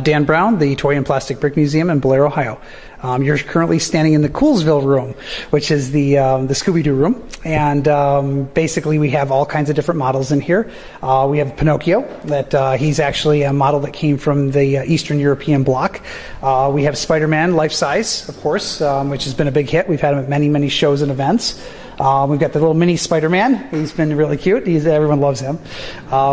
Dan Brown, the Toy and Plastic Brick Museum in Blair, Ohio. You're currently standing in the Coolsville room, which is the Scooby-Doo room. And basically we have all kinds of different models in here. We have Pinocchio, that he's actually a model that came from the Eastern European bloc. We have Spider-Man, life-size, of course, which has been a big hit. We've had him at many, many shows and events. We've got the little mini Spider-Man. He's been really cute. Everyone loves him.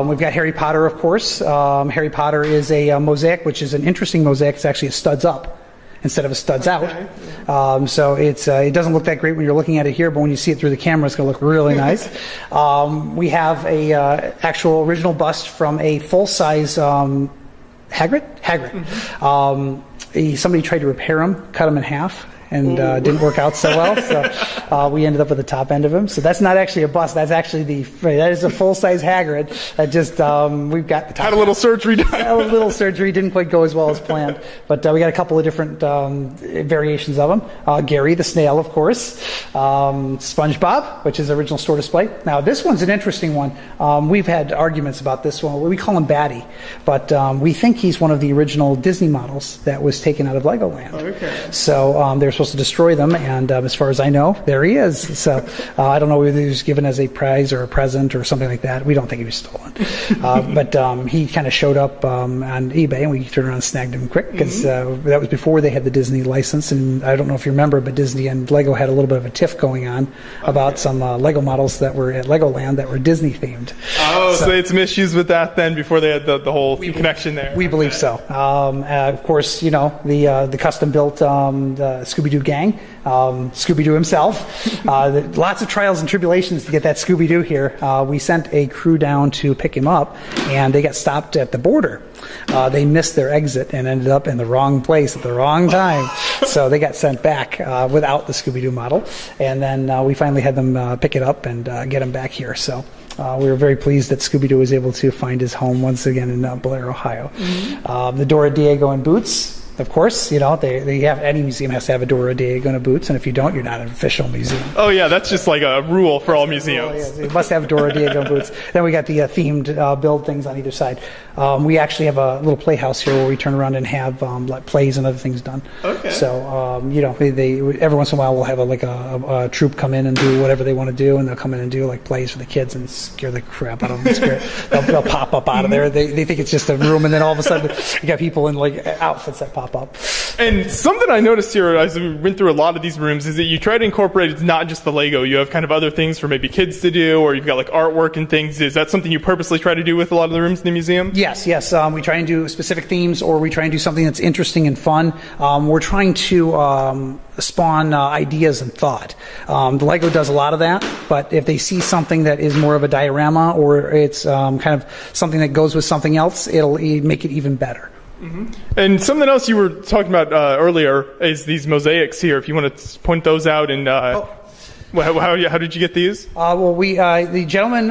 We've got Harry Potter, of course. Harry Potter is a mosaic, which is an interesting mosaic. It's actually a studs up instead of a studs out. So it doesn't look that great when you're looking at it here, but when you see it through the camera, it's going to look really nice. We have a actual original bust from a full-size Hagrid. Mm-hmm. Somebody tried to repair him, cut him in half, and didn't work out so well. So we ended up with the top end of him. So that's not actually a bust. That's actually that is a full-size Hagrid. That just we've got the top. Had a little surgery done. A little surgery, didn't quite go as well as planned. But we got a couple of different variations of him. Gary the snail, of course. SpongeBob, which is original store display. Now this one's an interesting one. We've had arguments about this one. We call him Batty, but we think he's one of the original Disney models that was taken out of Legoland. Okay. So they're supposed to destroy them, and as far as I know, there he is. So I don't know whether he was given as a prize or a present or something like that. We don't think he was stolen. But he kind of showed up on eBay, and we turned around and snagged him quick, because that was before they had the Disney license. And I don't know if you remember, but Disney and Lego had a little bit of a tiff going on about some Lego models that were at Legoland that were Disney themed. Oh, so they had some issues with that then before they had the whole connection there. We believe so. Of course, you know, the custom built the Scooby-Doo gang, Scooby-Doo himself. Lots of trials and tribulations to get that Scooby-Doo here. We sent a crew down to pick him up, and they got stopped at the border. They missed their exit and ended up in the wrong place at the wrong time. So they got sent back without the Scooby-Doo model. And then we finally had them pick it up and get him back here. So we were very pleased that Scooby-Doo was able to find his home once again in Blair, Ohio. Mm-hmm. The Dora Diego and Boots. Of course, you know, they have, any museum has to have a Dora Diego and a Boots, and if you don't, you're not an official museum. Oh yeah, that's just like a rule for all museums. Yeah, you must have Dora Diego and Boots. Then we got the themed build things on either side. We actually have a little playhouse here where we turn around and have like plays and other things done. Okay. So you know, they every once in a while we'll have a troupe come in and do whatever they want to do, and they'll come in and do like plays for the kids and scare the crap out of them. They'll pop up out of there. They think it's just a room, and then all of a sudden you got people in like outfits that pop up. And something I noticed here as we went through a lot of these rooms is that you try to incorporate, it's not just the Lego. You have kind of other things for maybe kids to do, or you've got like artwork and things. Is that something you purposely try to do with a lot of the rooms in the museum? Yes. We try and do specific themes, or we try and do something that's interesting and fun. We're trying to spawn ideas and thought. The Lego does a lot of that, but if they see something that is more of a diorama, or it's kind of something that goes with something else, it'll make it even better. Mm-hmm. And something else you were talking about earlier is these mosaics here. If you want to point those out, and how did you get these? The gentleman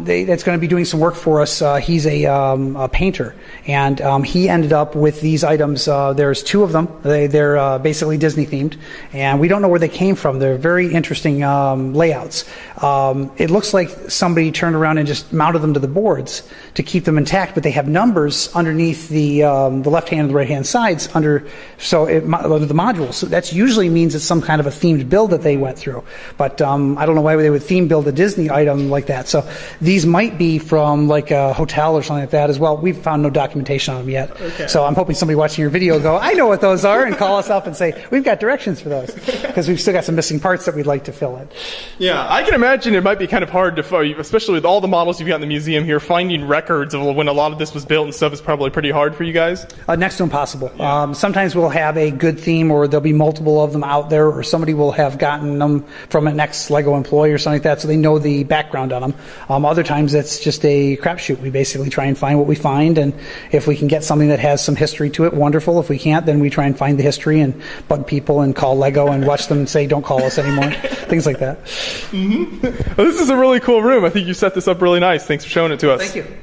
that's going to be doing some work for us, he's a painter, and he ended up with these items. There's two of them. They're basically Disney themed, and we don't know where they came from. They're very interesting layouts. It looks like somebody turned around and just mounted them to the boards to keep them intact, but they have numbers underneath the left hand and the right hand sides under the modules. So that usually means it's some kind of a themed build that they went through. But I don't know why they would theme build a Disney item like that. So these might be from like a hotel or something like that as well. We've found no documentation on them yet. Okay. So I'm hoping somebody watching your video will go, I know what those are, and call us up and say, we've got directions for those. Because we've still got some missing parts that we'd like to fill in. Yeah, I can imagine it might be kind of hard to find, especially with all the models you've got in the museum here, finding records of when a lot of this was built and stuff is probably pretty hard for you guys. Next to impossible. Yeah. Sometimes we'll have a good theme, or there'll be multiple of them out there, or somebody will have gotten them from an ex-Lego employee or something like that, so they know the background on them. Other times it's just a crapshoot. We basically try and find what we find, and if we can get something that has some history to it, wonderful. If we can't, then we try and find the history and bug people and call Lego and watch them say, don't call us anymore. Things like that. Mm-hmm. Well, this is a really cool room. I think you set this up really nice. Thanks for showing it to us. Thank you.